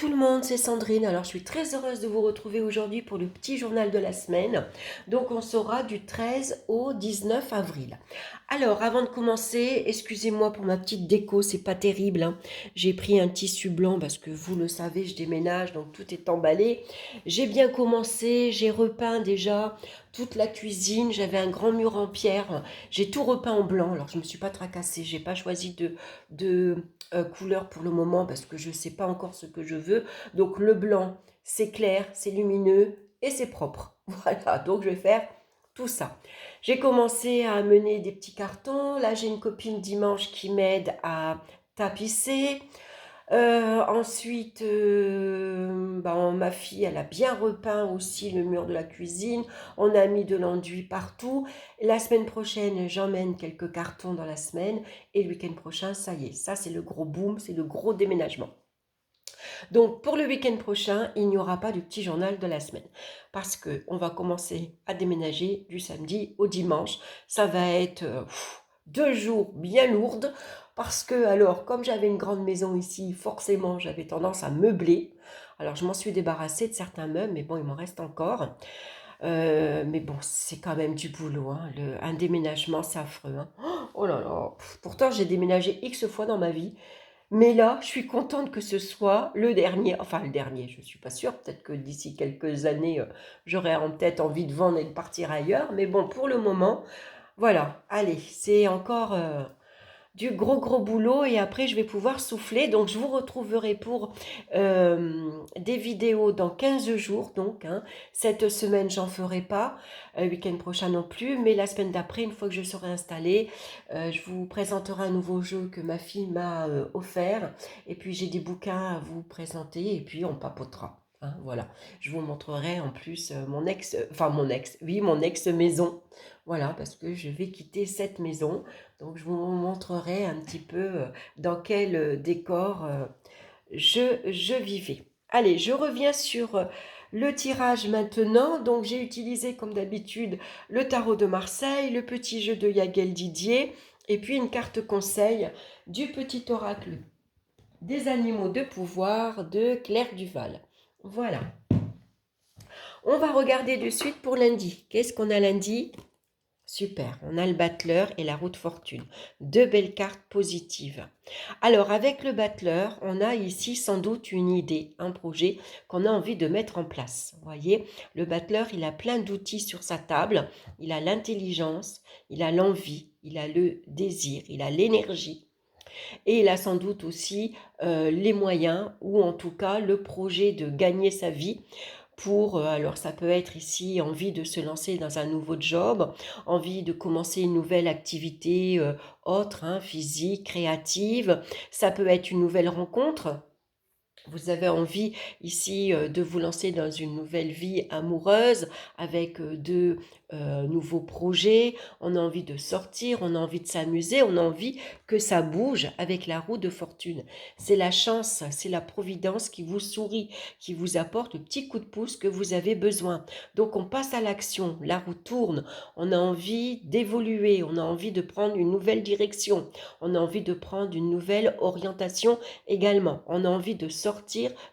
tout le monde, c'est Sandrine. Alors, je suis très heureuse de vous retrouver aujourd'hui pour le petit journal de la semaine. Donc, on sera du 13 au 19 avril. Alors, avant de commencer, excusez-moi pour ma petite déco, c'est pas terrible, hein. J'ai pris un tissu blanc parce que vous le savez, je déménage, donc tout est emballé. J'ai bien commencé, j'ai repeint déjà toute la cuisine. J'avais un grand mur en pierre. J'ai tout repeint en blanc. Alors, je me suis pas tracassée. J'ai pas choisi de couleur pour le moment parce que je ne sais pas encore ce que je veux. Donc le blanc, c'est clair, c'est lumineux et c'est propre. Voilà, donc je vais faire tout ça. J'ai commencé à amener des petits cartons. Là, j'ai une copine dimanche qui m'aide à tapisser. Ensuite, ma fille, elle a bien repeint aussi le mur de la cuisine. On a mis de l'enduit partout. La semaine prochaine, j'emmène quelques cartons dans la semaine. Et le week-end prochain, ça y est. Ça, c'est le gros boom, c'est le gros déménagement. Donc, pour le week-end prochain, il n'y aura pas de petit journal de la semaine. Parce qu'on va commencer à déménager du samedi au dimanche. Ça va être 2 jours bien lourdes. Parce que, alors, comme j'avais une grande maison ici, forcément, j'avais tendance à meubler. Alors, je m'en suis débarrassée de certains meubles, mais bon, il m'en reste encore. Mais bon, c'est quand même du boulot, hein. Un déménagement, c'est affreux, hein. Oh là là. Pourtant, j'ai déménagé X fois dans ma vie. Mais là, je suis contente que ce soit le dernier. Enfin, le dernier, je ne suis pas sûre. Peut-être que d'ici quelques années, j'aurai peut-être envie de vendre et de partir ailleurs. Mais bon, pour le moment, voilà. Allez, c'est encore du gros boulot et après je vais pouvoir souffler. Donc je vous retrouverai pour des vidéos dans 15 jours. Donc hein. Cette semaine j'en ferai pas, week-end prochain non plus, mais la semaine d'après, une fois que je serai installée, je vous présenterai un nouveau jeu que ma fille m'a offert et puis j'ai des bouquins à vous présenter et puis on papotera. Hein, voilà, je vous montrerai en plus mon ex maison. Voilà, parce que je vais quitter cette maison. Donc, je vous montrerai un petit peu dans quel décor je vivais. Allez, je reviens sur le tirage maintenant. Donc, j'ai utilisé, comme d'habitude, le tarot de Marseille, le petit jeu de Yaguel Didier, et puis une carte conseil du petit oracle des animaux de pouvoir de Claire Duval. Voilà. On va regarder de suite pour lundi. Qu'est-ce qu'on a lundi ? Super, on a le battleur et la roue de fortune. Deux belles cartes positives. Alors, avec le battleur, on a ici sans doute une idée, un projet qu'on a envie de mettre en place. Vous voyez, le battleur, il a plein d'outils sur sa table. Il a l'intelligence, il a l'envie, il a le désir, il a l'énergie. Et il a sans doute aussi les moyens, ou en tout cas le projet de gagner sa vie alors ça peut être ici envie de se lancer dans un nouveau job, envie de commencer une nouvelle activité autre, hein, physique, créative. Ça peut être une nouvelle rencontre. Vous avez envie ici de vous lancer dans une nouvelle vie amoureuse avec de nouveaux projets. On a envie de sortir, on a envie de s'amuser, on a envie que ça bouge avec la roue de fortune. C'est la chance, c'est la providence qui vous sourit, qui vous apporte le petit coup de pouce que vous avez besoin. Donc on passe à l'action, la roue tourne, on a envie d'évoluer, on a envie de prendre une nouvelle direction, on a envie de prendre une nouvelle orientation également. On a envie de sortir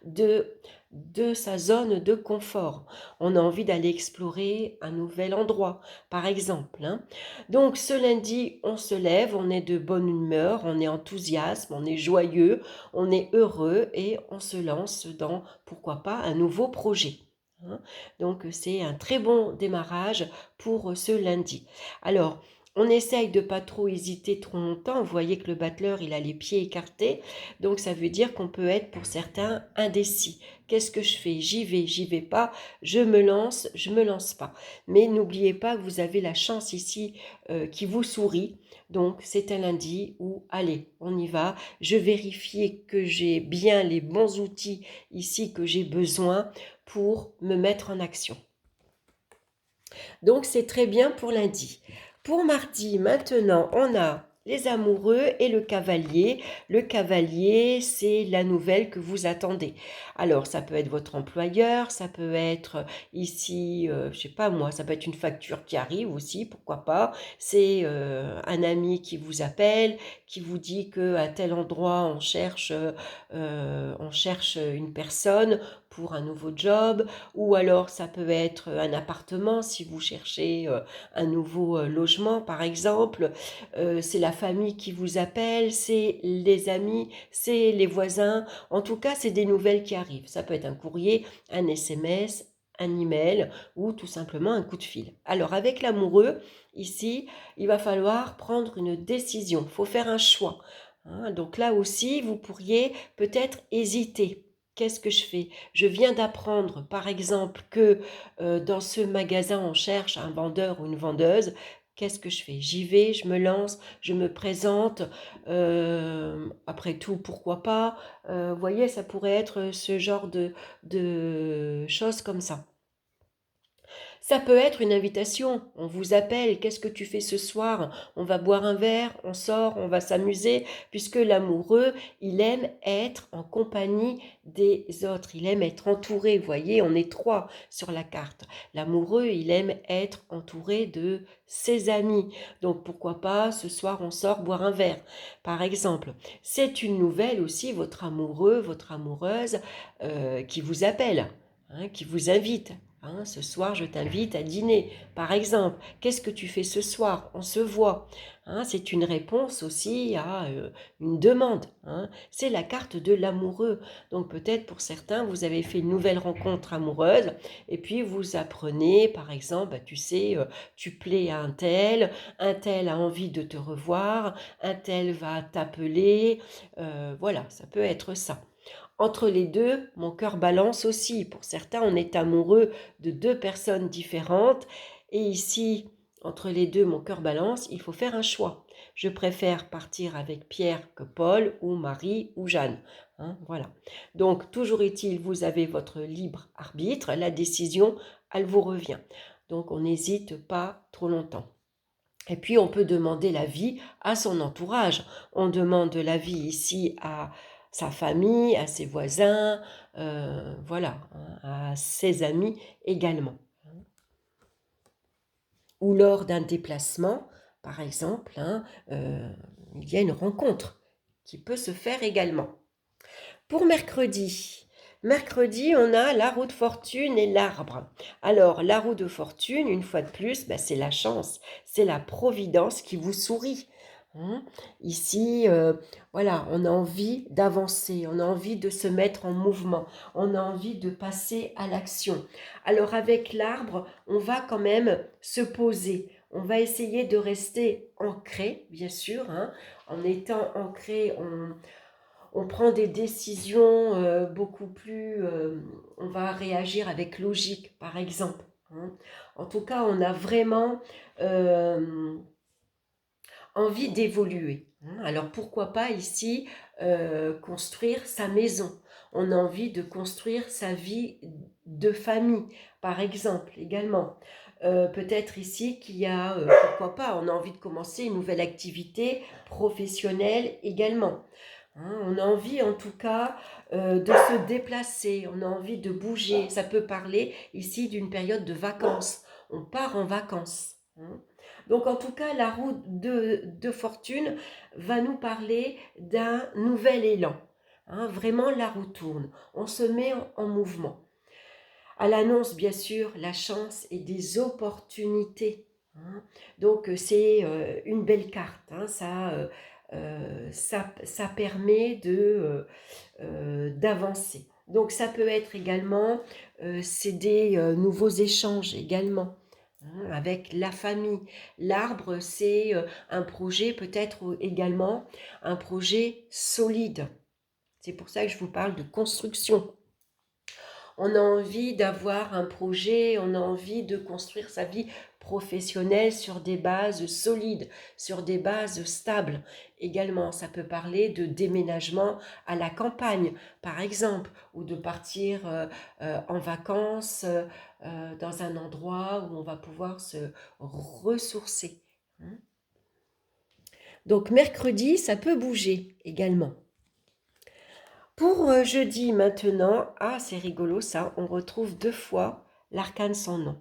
de sa zone de confort. On a envie d'aller explorer un nouvel endroit, par exemple, hein. Donc ce lundi, on se lève, on est de bonne humeur, on est enthousiaste, on est joyeux, on est heureux et on se lance dans, pourquoi pas, un nouveau projet. Hein. Donc c'est un très bon démarrage pour ce lundi. Alors, on essaye de pas trop hésiter trop longtemps. Vous voyez que le battleur, il a les pieds écartés. Donc, ça veut dire qu'on peut être pour certains indécis. Qu'est-ce que je fais ? J'y vais pas. Je me lance pas. Mais n'oubliez pas que vous avez la chance ici qui vous sourit. Donc, c'est un lundi où, allez, on y va. Je vérifie que j'ai bien les bons outils ici que j'ai besoin pour me mettre en action. Donc, c'est très bien pour lundi. Pour mardi, maintenant, on a les amoureux et le cavalier. Le cavalier, c'est la nouvelle que vous attendez. Alors, ça peut être votre employeur, ça peut être ici, je sais pas moi, ça peut être une facture qui arrive aussi, pourquoi pas. C'est un ami qui vous appelle, qui vous dit que à tel endroit on cherche une personne pour un nouveau job, ou alors ça peut être un appartement si vous cherchez un nouveau logement par exemple. C'est la famille qui vous appelle, c'est les amis, c'est les voisins. En tout cas, c'est des nouvelles qui arrivent. Ça peut être un courrier, un SMS, un email ou tout simplement un coup de fil. Alors avec l'amoureux, ici, il va falloir prendre une décision. Il faut faire un choix. Hein. Donc là aussi, vous pourriez peut-être hésiter. Qu'est-ce que je fais? Je viens d'apprendre, par exemple, que dans ce magasin, on cherche un vendeur ou une vendeuse. Qu'est-ce que je fais? J'y vais, je me lance, je me présente. Après tout, pourquoi pas? Vous voyez, ça pourrait être ce genre de choses comme ça. Ça peut être une invitation. On vous appelle, qu'est-ce que tu fais ce soir? On va boire un verre, on sort, on va s'amuser, puisque l'amoureux, il aime être en compagnie des autres. Il aime être entouré. Vous voyez, on est trois sur la carte. L'amoureux, il aime être entouré de ses amis. Donc pourquoi pas, ce soir, on sort boire un verre, par exemple. C'est une nouvelle aussi, votre amoureux, votre amoureuse, qui vous appelle, hein, qui vous invite. Hein, ce soir, je t'invite à dîner, par exemple. Qu'est-ce que tu fais ce soir? On se voit. Hein, c'est une réponse aussi à une demande. Hein. C'est la carte de l'amoureux. Donc peut-être pour certains, vous avez fait une nouvelle rencontre amoureuse et puis vous apprenez, par exemple, bah, tu sais, tu plais à un tel a envie de te revoir, un tel va t'appeler. Voilà, ça peut être ça. Entre les deux, mon cœur balance aussi. Pour certains, on est amoureux de deux personnes différentes. Et ici, entre les deux, mon cœur balance, il faut faire un choix. Je préfère partir avec Pierre que Paul ou Marie ou Jeanne. Hein, voilà. Donc, toujours est-il, vous avez votre libre arbitre. La décision, elle vous revient. Donc, on n'hésite pas trop longtemps. Et puis, on peut demander l'avis à son entourage. On demande l'avis ici à sa famille, à ses voisins, voilà, hein, à ses amis également. Ou lors d'un déplacement, par exemple, hein, il y a une rencontre qui peut se faire également. Pour mercredi, on a la roue de fortune et l'arbre. Alors, la roue de fortune, une fois de plus, c'est la chance, c'est la providence qui vous sourit. Hein. Ici, voilà, on a envie d'avancer, on a envie de se mettre en mouvement, on a envie de passer à l'action. Alors, avec l'arbre, on va quand même se poser. On va essayer de rester ancré, bien sûr. Hein. En étant ancré, on prend des décisions beaucoup plus... on va réagir avec logique, par exemple. Hein. En tout cas, on a vraiment envie d'évoluer. Hein. Alors pourquoi pas ici construire sa maison? On a envie de construire sa vie de famille, par exemple, également. Peut-être ici qu'il y a, pourquoi pas, on a envie de commencer une nouvelle activité professionnelle également. Hein, on a envie en tout cas de se déplacer, on a envie de bouger. Ça peut parler ici d'une période de vacances. On part en vacances. Hein. Donc en tout cas, la roue de fortune va nous parler d'un nouvel élan. Hein, vraiment, la roue tourne. On se met en mouvement. À l'annonce, bien sûr, la chance et des opportunités. Hein. Donc c'est une belle carte. Hein, ça permet d'avancer. Donc ça peut être également, c'est des nouveaux échanges également. Hein, avec la famille. L'arbre, c'est un projet peut-être également, un projet solide. C'est pour ça que je vous parle de construction. On a envie d'avoir un projet, on a envie de construire sa vie professionnelle sur des bases solides, sur des bases stables. Également, ça peut parler de déménagement à la campagne, par exemple, ou de partir en vacances dans un endroit où on va pouvoir se ressourcer. Hein. Donc mercredi, ça peut bouger également. Pour jeudi maintenant, ah c'est rigolo ça, on retrouve 2 fois l'arcane sans nom.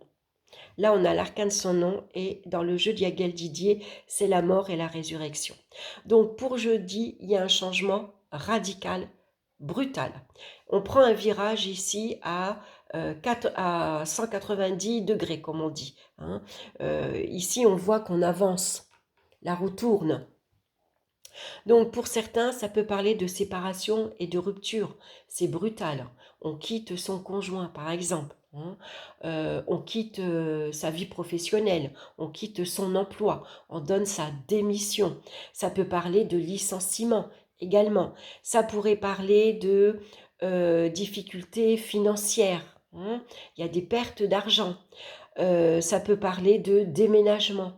Là, on a l'arcane sans nom et dans le jeu d'Yaghel Didier, c'est la mort et la résurrection. Donc pour jeudi, il y a un changement radical, brutal. On prend un virage ici à 190 degrés, comme on dit, hein. Ici, on voit qu'on avance, la roue tourne. Donc pour certains, ça peut parler de séparation et de rupture. C'est brutal. On quitte son conjoint, par exemple, hein. On quitte sa vie professionnelle, on quitte son emploi, on donne sa démission. Ça peut parler de licenciement également. Ça pourrait parler de difficultés financières, hein. Il y a des pertes d'argent. Ça peut parler de déménagement.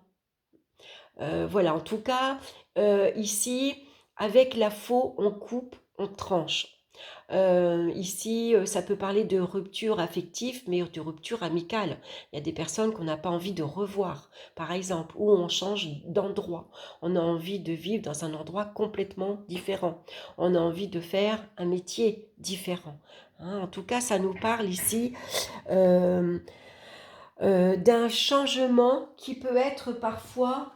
Voilà, en tout cas, ici, avec la faux, on coupe, on tranche. Ici, ça peut parler de rupture affective, mais de rupture amicale. Il y a des personnes qu'on n'a pas envie de revoir, par exemple, ou on change d'endroit. On a envie de vivre dans un endroit complètement différent. On a envie de faire un métier différent, hein. En tout cas, ça nous parle ici euh, d'un changement qui peut être parfois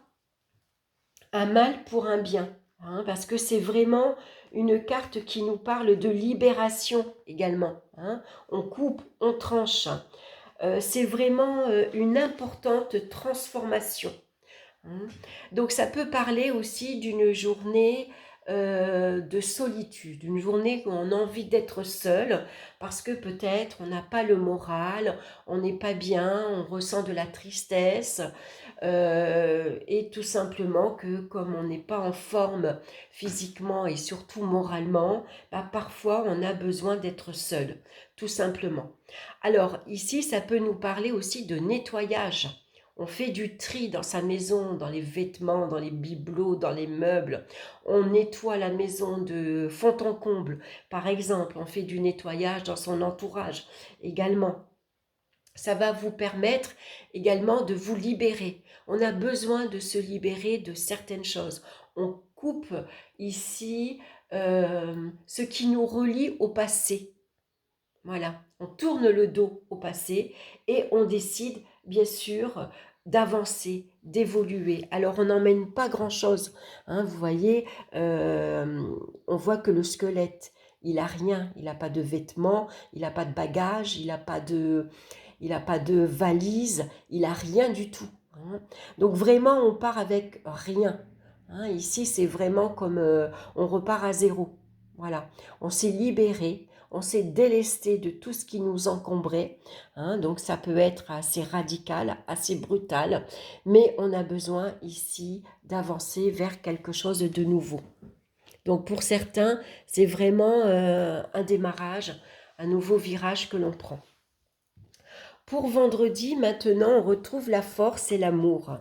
un mal pour un bien, hein, parce que c'est vraiment une carte qui nous parle de libération également, hein. On coupe, on tranche. C'est vraiment une importante transformation, hein. Donc ça peut parler aussi d'une journée de solitude, une journée où on a envie d'être seul parce que peut-être on n'a pas le moral, on n'est pas bien, on ressent de la tristesse, et tout simplement que comme on n'est pas en forme physiquement et surtout moralement, bah, parfois on a besoin d'être seul, tout simplement. Alors ici, ça peut nous parler aussi de nettoyage. On fait du tri dans sa maison, dans les vêtements, dans les bibelots, dans les meubles. On nettoie la maison de fond en comble. Par exemple, on fait du nettoyage dans son entourage également. Ça va vous permettre également de vous libérer. On a besoin de se libérer de certaines choses. On coupe ici ce qui nous relie au passé. Voilà, on tourne le dos au passé et on décide bien sûr d'avancer, d'évoluer. Alors on n'emmène pas grand-chose, hein, vous voyez, on voit que le squelette, il a rien, il n'a pas de vêtements, il n'a pas de bagages, il n'a pas de valise, il n'a rien du tout, hein. Donc vraiment, on part avec rien, hein. Ici, c'est vraiment comme on repart à zéro. Voilà, on s'est libéré, on s'est délesté de tout ce qui nous encombrait, hein. Donc ça peut être assez radical, assez brutal, mais on a besoin ici d'avancer vers quelque chose de nouveau. Donc pour certains, c'est vraiment un démarrage, un nouveau virage que l'on prend. Pour vendredi, maintenant, on retrouve la force et l'amour.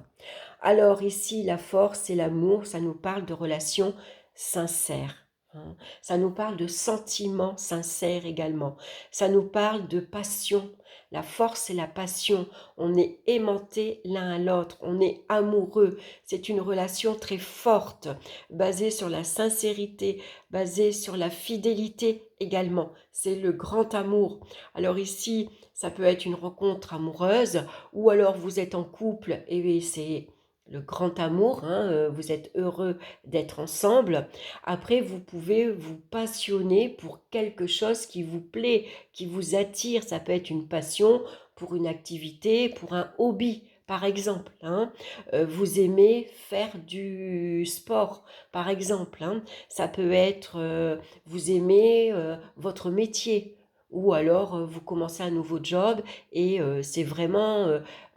Alors ici, la force et l'amour, ça nous parle de relations sincères, hein. Ça nous parle de sentiments sincères également. Ça nous parle de passion. La force et la passion, on est aimanté l'un à l'autre, on est amoureux. C'est une relation très forte, basée sur la sincérité, basée sur la fidélité également. C'est le grand amour. Alors ici, ça peut être une rencontre amoureuse, ou alors vous êtes en couple et c'est le grand amour, hein, vous êtes heureux d'être ensemble. Après, vous pouvez vous passionner pour quelque chose qui vous plaît, qui vous attire. Ça peut être une passion pour une activité, pour un hobby, par exemple, hein. Vous aimez faire du sport, par exemple, hein. Ça peut être, vous aimez votre métier. Ou alors vous commencez un nouveau job et c'est vraiment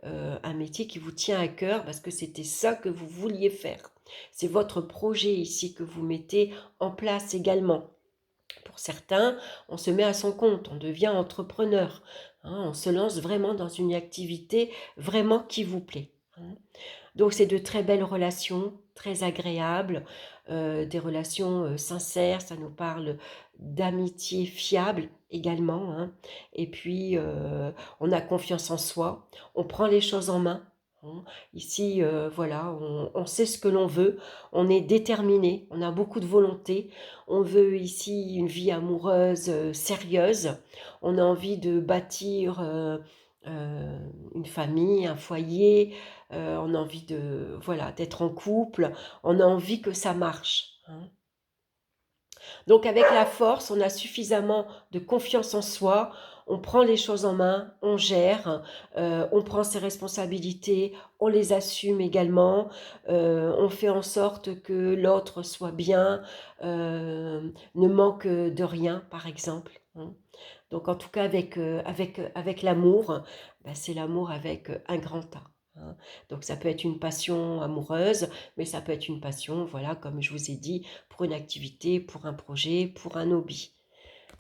un métier qui vous tient à cœur parce que c'était ça que vous vouliez faire. C'est votre projet ici que vous mettez en place également. Pour certains, on se met à son compte, on devient entrepreneur, hein, on se lance vraiment dans une activité vraiment qui vous plaît, hein. Donc c'est de très belles relations, très agréables, des relations sincères, ça nous parle d'amitié fiable également, hein. Et puis on a confiance en soi, on prend les choses en main, hein. Ici, voilà, on sait ce que l'on veut, on est déterminé, on a beaucoup de volonté, on veut ici une vie amoureuse sérieuse, on a envie de bâtir une famille, un foyer, on a envie de, voilà, d'être en couple, on a envie que ça marche, hein. Donc avec la force, on a suffisamment de confiance en soi, on prend les choses en main, on gère, on prend ses responsabilités, on les assume également, on fait en sorte que l'autre soit bien, ne manque de rien, par exemple, hein. Donc en tout cas avec l'amour, bah, c'est l'amour avec un grand A, hein. Donc ça peut être une passion amoureuse, mais ça peut être une passion, voilà, comme je vous ai dit, pour une activité, pour un projet, pour un hobby.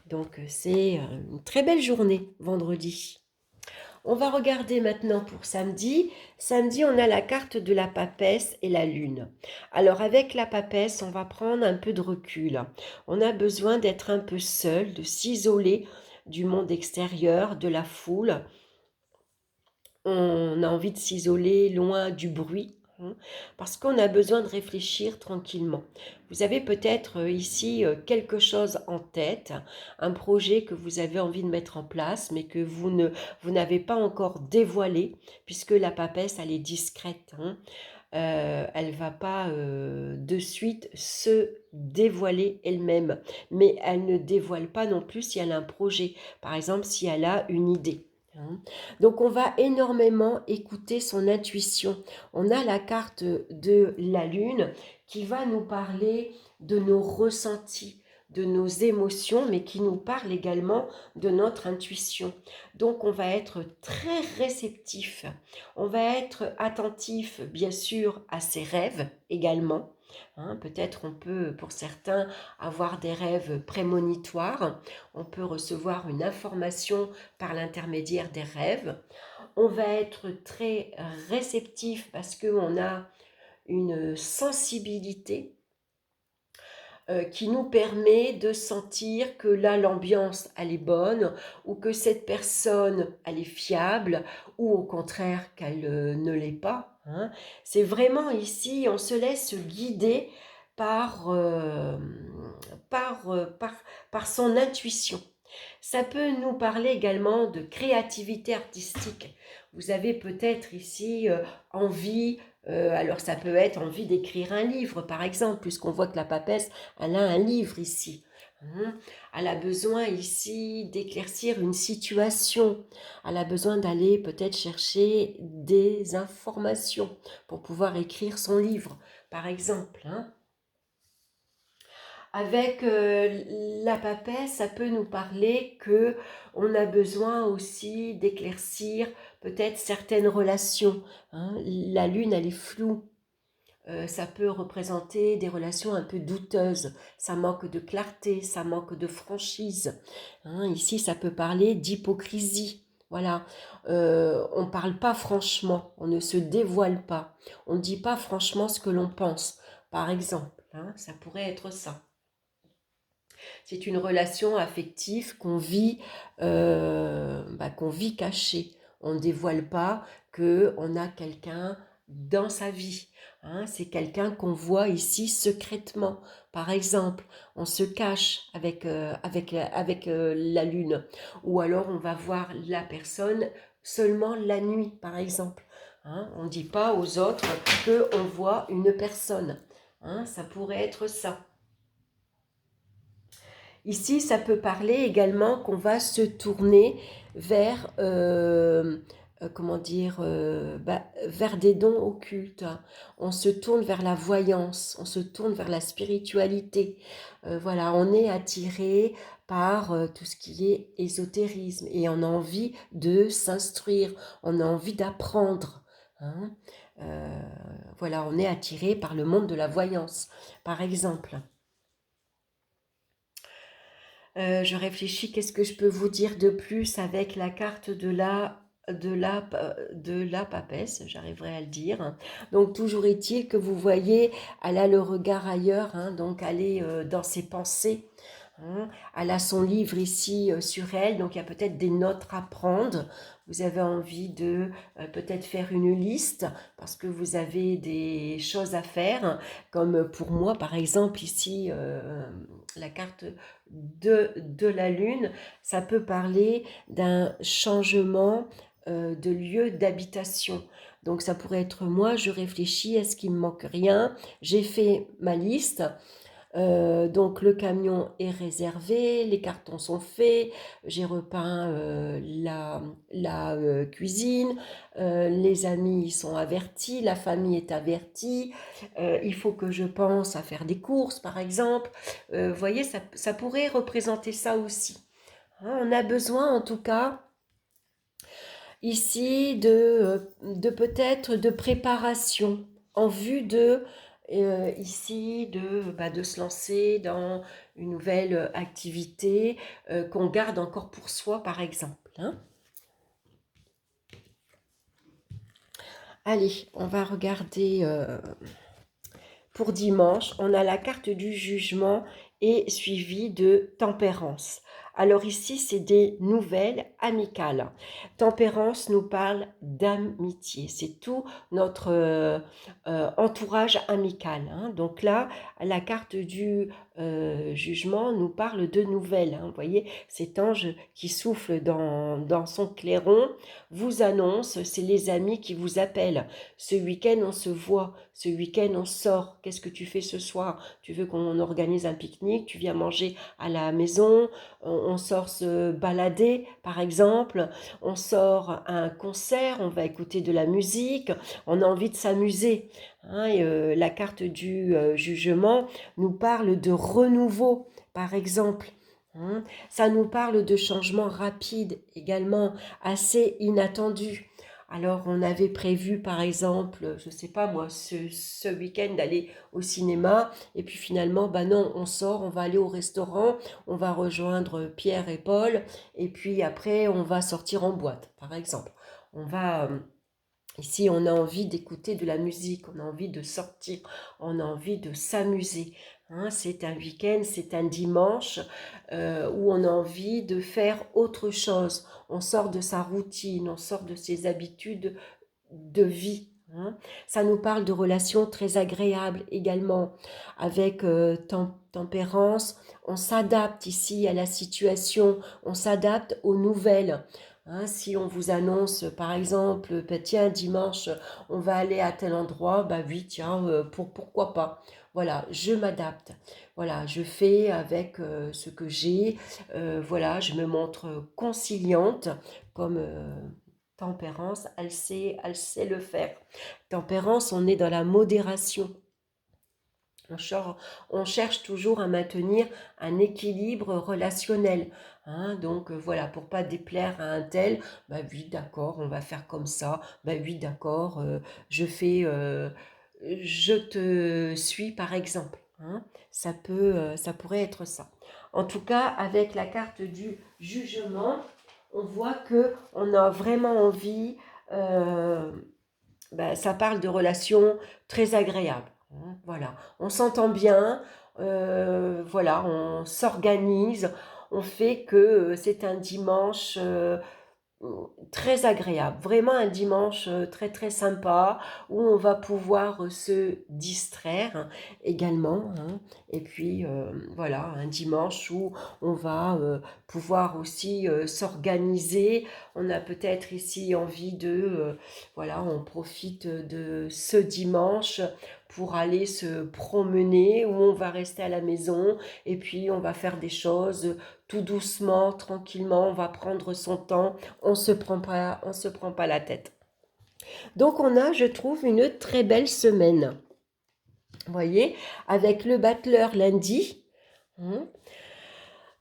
Donc c'est une très belle journée, vendredi. On va regarder maintenant pour samedi. Samedi, on a la carte de la papesse et la lune. Alors avec la papesse, on va prendre un peu de recul. On a besoin d'être un peu seul, de s'isoler du monde extérieur, de la foule. On a envie de s'isoler loin du bruit, hein, parce qu'on a besoin de réfléchir tranquillement. Vous avez peut-être ici quelque chose en tête, un projet que vous avez envie de mettre en place, mais que vous n'avez pas encore dévoilé, puisque la papesse, elle est discrète, hein. Elle ne va pas de suite se dévoiler elle-même, mais elle ne dévoile pas non plus si elle a un projet, par exemple si elle a une idée, hein. Donc on va énormément écouter son intuition. On a la carte de la lune qui va nous parler de nos ressentis, de nos émotions, mais qui nous parle également de notre intuition. Donc on va être très réceptif, on va être attentif bien sûr à ses rêves également, hein. Peut-être on peut pour certains avoir des rêves prémonitoires, on peut recevoir une information par l'intermédiaire des rêves. On va être très réceptif parce qu'on a une sensibilité qui nous permet de sentir que là l'ambiance elle est bonne, ou que cette personne elle est fiable, ou au contraire qu'elle ne l'est pas, hein. C'est vraiment ici, on se laisse guider par, par, par son intuition. Ça peut nous parler également de créativité artistique. Vous avez peut-être ici envie, alors ça peut être envie d'écrire un livre par exemple, puisqu'on voit que la papesse, elle a un livre ici, hein. Elle a besoin ici d'éclaircir une situation. Elle a besoin d'aller peut-être chercher des informations pour pouvoir écrire son livre, par exemple, hein. Avec la papesse, ça peut nous parler que on a besoin aussi d'éclaircir peut-être certaines relations, hein. La lune, elle est floue. Ça peut représenter des relations un peu douteuses. Ça manque de clarté, ça manque de franchise, hein. Ici, ça peut parler d'hypocrisie. Voilà, on ne parle pas franchement, on ne se dévoile pas, on ne dit pas franchement ce que l'on pense, par exemple, hein, ça pourrait être ça. C'est une relation affective qu'on vit cachée. On ne dévoile pas qu'on a quelqu'un dans sa vie, hein. C'est quelqu'un qu'on voit ici secrètement. Par exemple, on se cache avec la lune. Ou alors on va voir la personne seulement la nuit, par exemple, hein. On ne dit pas aux autres qu'on voit une personne, hein. Ça pourrait être ça. Ici, ça peut parler également qu'on va se tourner vers, comment dire, vers des dons occultes. On se tourne vers la voyance, on se tourne vers la spiritualité. Voilà, on est attiré par tout ce qui est ésotérisme et on a envie de s'instruire, on a envie d'apprendre, hein. Euh, voilà, on est attiré par le monde de la voyance, par exemple. Je réfléchis, qu'est-ce que je peux vous dire de plus avec la carte de la papesse, j'arriverai à le dire. Donc toujours est-il que vous voyez, elle a le regard ailleurs, hein, donc elle est dans ses pensées. hein. Elle a son livre ici sur elle, donc il y a peut-être des notes à prendre. Vous avez envie de peut-être faire une liste parce que vous avez des choses à faire, comme pour moi par exemple ici, la carte de la Lune, ça peut parler d'un changement de lieu d'habitation. Donc ça pourrait être moi, je réfléchis, est-ce qu'il me manque rien? J'ai fait ma liste. Donc le camion est réservé, les cartons sont faits, j'ai repeint la cuisine, les amis sont avertis, la famille est avertie, il faut que je pense à faire des courses par exemple. Vous voyez, ça pourrait représenter ça aussi. Hein, on a besoin en tout cas ici de peut-être de préparation en vue de ici de se lancer dans une nouvelle activité qu'on garde encore pour soi par exemple. Hein. Allez, on va regarder pour dimanche. On a la carte du jugement et suivi de tempérance. Alors ici, c'est des nouvelles amicales. Tempérance nous parle d'amitié. C'est tout notre entourage amical. Hein. Donc là, la carte du jugement nous parle de nouvelles. Hein. Vous voyez, cet ange qui souffle dans son clairon vous annonce, c'est les amis qui vous appellent. Ce week-end, on se voit. Ce week-end, on sort. Qu'est-ce que tu fais ce soir? Tu veux qu'on organise un pique-nique? Tu viens manger à la maison? On sort se balader, par exemple. On sort à un concert. On va écouter de la musique. On a envie de s'amuser. Hein, et, la carte du jugement nous parle de renouveau, par exemple. Hein, ça nous parle de changements rapides également, assez inattendus. Alors, on avait prévu, par exemple, je ne sais pas moi, ce week-end d'aller au cinéma. Et puis finalement, bah non, on sort, on va aller au restaurant, on va rejoindre Pierre et Paul. Et puis après, on va sortir en boîte, par exemple. On va... Ici, on a envie d'écouter de la musique, on a envie de sortir, on a envie de s'amuser. Hein, c'est un week-end, c'est un dimanche où on a envie de faire autre chose. On sort de sa routine, on sort de ses habitudes de vie. Hein. Ça nous parle de relations très agréables également, avec tempérance. On s'adapte ici à la situation, on s'adapte aux nouvelles. Hein, si on vous annonce, par exemple, bah, tiens, dimanche, on va aller à tel endroit, bah oui, tiens, pourquoi pas. Voilà, je m'adapte. Voilà, je fais avec ce que j'ai. Voilà, je me montre conciliante comme tempérance, elle sait le faire. Tempérance, on est dans la modération. On cherche toujours à maintenir un équilibre relationnel. Hein, donc voilà, pour pas déplaire à un tel, bah oui, d'accord, on va faire comme ça. Bah oui, d'accord, je te suis par exemple. Hein, ça pourrait être ça. En tout cas, avec la carte du jugement, on voit que on a vraiment envie. euh, Ça parle de relations très agréables. Hein, voilà, on s'entend bien, voilà, on s'organise, on fait que c'est un dimanche très agréable, vraiment un dimanche très très sympa où on va pouvoir se distraire également. Hein. Et puis voilà, un dimanche où on va pouvoir aussi s'organiser. On a peut-être ici envie voilà, on profite de ce dimanche pour aller se promener ou on va rester à la maison et puis on va faire des choses tout doucement, tranquillement, on va prendre son temps, on se prend pas la tête. Donc on a, je trouve, une très belle semaine. Vous voyez, avec le battleur lundi. Hein.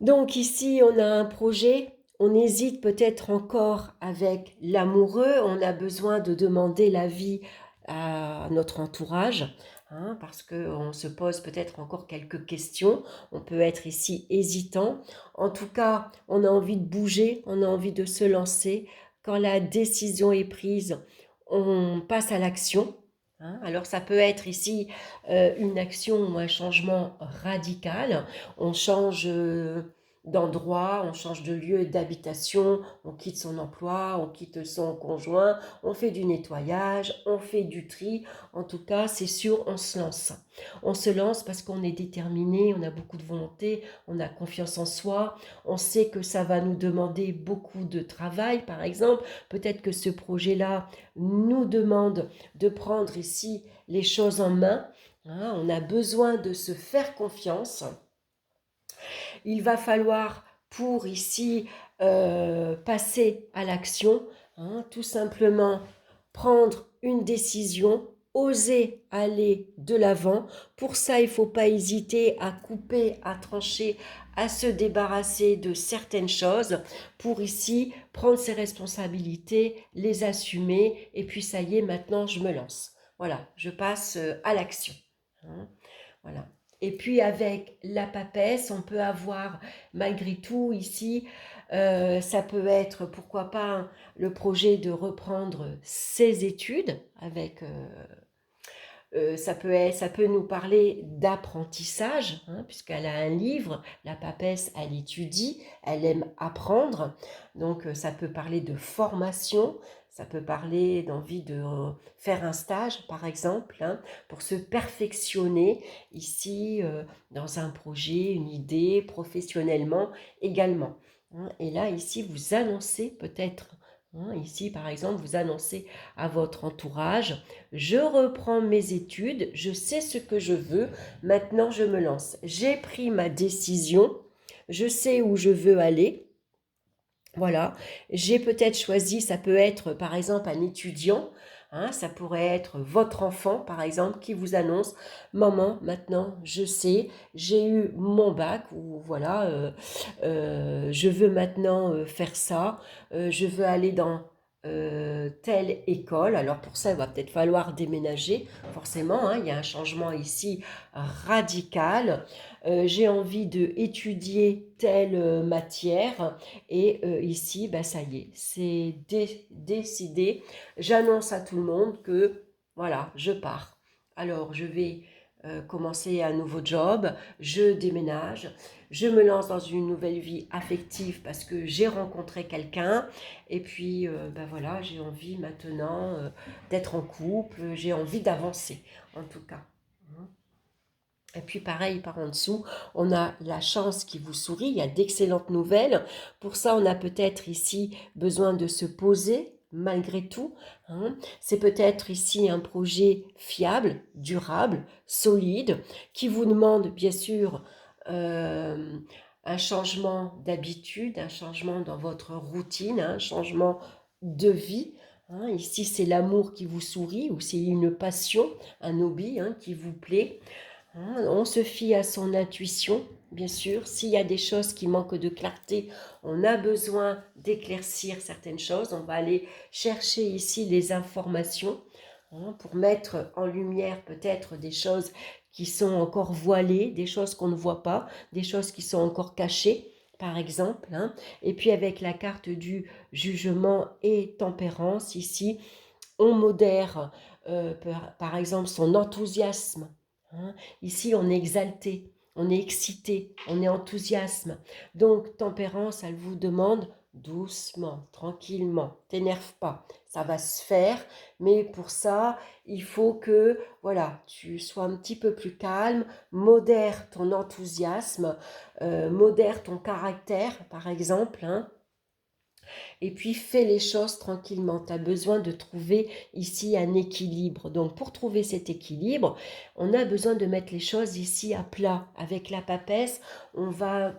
Donc ici, on a un projet. On hésite peut-être encore avec l'amoureux. On a besoin de demander l'avis à notre entourage. Hein, parce qu'on se pose peut-être encore quelques questions. On peut être ici hésitant. En tout cas, on a envie de bouger, on a envie de se lancer. Quand la décision est prise, on passe à l'action. Hein. Alors ça peut être ici une action ou un changement radical. On change d'endroit, on change de lieu d'habitation, on quitte son emploi, on quitte son conjoint, on fait du nettoyage, on fait du tri. En tout cas, c'est sûr, on se lance. On se lance parce qu'on est déterminé, on a beaucoup de volonté, on a confiance en soi, on sait que ça va nous demander beaucoup de travail, par exemple. Peut-être que ce projet-là nous demande de prendre ici les choses en main. Hein, on a besoin de se faire confiance. Il va falloir pour ici passer à l'action, hein, tout simplement prendre une décision, oser aller de l'avant. Pour ça, il ne faut pas hésiter à couper, à trancher, à se débarrasser de certaines choses pour ici prendre ses responsabilités, les assumer et puis ça y est, maintenant je me lance. Voilà, je passe à l'action. Hein, voilà. Et puis avec la papesse, on peut avoir malgré tout ici, ça peut être pourquoi pas le projet de reprendre ses études avec ça peut nous parler d'apprentissage, hein, puisqu'elle a un livre, la papesse, elle étudie, elle aime apprendre, donc ça peut parler de formation, ça peut parler d'envie de faire un stage, par exemple, hein, pour se perfectionner ici dans un projet, une idée, professionnellement également. Hein. Et là, ici, vous annoncez peut-être, hein, ici, par exemple, vous annoncez à votre entourage, je reprends mes études, je sais ce que je veux, maintenant je me lance. J'ai pris ma décision, je sais où je veux aller. Voilà, j'ai peut-être choisi, ça peut être par exemple un étudiant, hein, ça pourrait être votre enfant par exemple qui vous annonce, maman, maintenant je sais, j'ai eu mon bac ou voilà, je veux maintenant faire ça, je veux aller dans telle école. Alors pour ça, il va peut-être falloir déménager, forcément, hein, il y a un changement ici radical. J'ai envie d'étudier telle matière et ici, bah, ça y est, c'est décidé. J'annonce à tout le monde que voilà, je pars. Alors je vais commencer un nouveau job, je déménage, je me lance dans une nouvelle vie affective parce que j'ai rencontré quelqu'un et puis ben voilà, j'ai envie maintenant d'être en couple, j'ai envie d'avancer en tout cas. Et puis pareil, par en dessous, on a la chance qui vous sourit, il y a d'excellentes nouvelles. Pour ça, on a peut-être ici besoin de se poser malgré tout. Hein. C'est peut-être ici un projet fiable, durable, solide, qui vous demande bien sûr un changement d'habitude, un changement dans votre routine, un changement de vie. Hein. Ici, c'est l'amour qui vous sourit ou c'est une passion, un hobby hein, qui vous plaît. Hein, on se fie à son intuition, bien sûr. S'il y a des choses qui manquent de clarté, on a besoin d'éclaircir certaines choses. On va aller chercher ici les informations hein, pour mettre en lumière peut-être des choses qui sont encore voilées, des choses qu'on ne voit pas, des choses qui sont encore cachées, par exemple. Hein. Et puis avec la carte du jugement et tempérance, ici, on modère par exemple son enthousiasme. Hein. Ici, on est exalté, on est excité, on est enthousiasme. Donc, tempérance, elle vous demande doucement, tranquillement, t'énerve pas, ça va se faire, mais pour ça, il faut que, voilà, tu sois un petit peu plus calme, modère ton enthousiasme, modère ton caractère, par exemple, hein, et puis fais les choses tranquillement. Tu as besoin de trouver ici un équilibre. Donc pour trouver cet équilibre, on a besoin de mettre les choses ici à plat. Avec la papesse, on va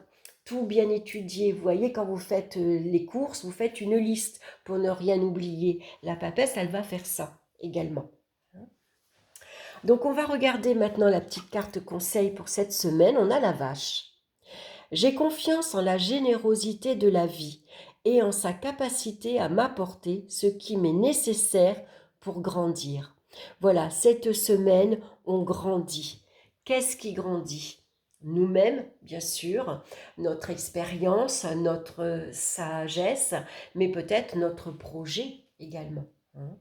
tout bien étudier. Vous voyez, quand vous faites les courses, vous faites une liste pour ne rien oublier. La papesse, elle va faire ça également. Donc on va regarder maintenant la petite carte conseil pour cette semaine. On a la vache. J'ai confiance en la générosité de la vie et en sa capacité à m'apporter ce qui m'est nécessaire pour grandir. Voilà, cette semaine, on grandit. Qu'est-ce qui grandit? Nous-mêmes, bien sûr, notre expérience, notre sagesse, mais peut-être notre projet également. Hein.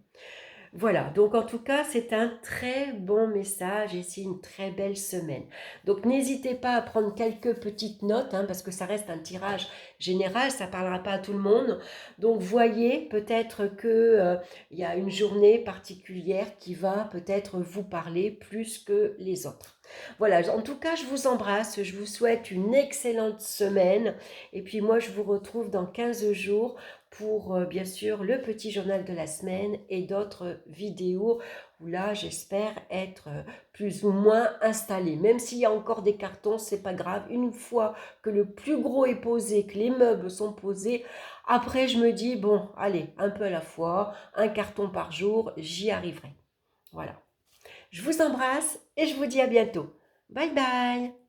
Voilà, donc en tout cas, c'est un très bon message et c'est une très belle semaine. Donc n'hésitez pas à prendre quelques petites notes, hein, parce que ça reste un tirage général, ça ne parlera pas à tout le monde. Donc voyez peut-être que, il y a une journée particulière qui va peut-être vous parler plus que les autres. Voilà, en tout cas, je vous embrasse, je vous souhaite une excellente semaine et puis moi, je vous retrouve dans 15 jours pour bien sûr le petit journal de la semaine et d'autres vidéos où là j'espère être plus ou moins installée. Même s'il y a encore des cartons, c'est pas grave. Une fois que le plus gros est posé, que les meubles sont posés, après je me dis bon, allez, un peu à la fois, un carton par jour, j'y arriverai. Voilà. Je vous embrasse et je vous dis à bientôt. Bye bye.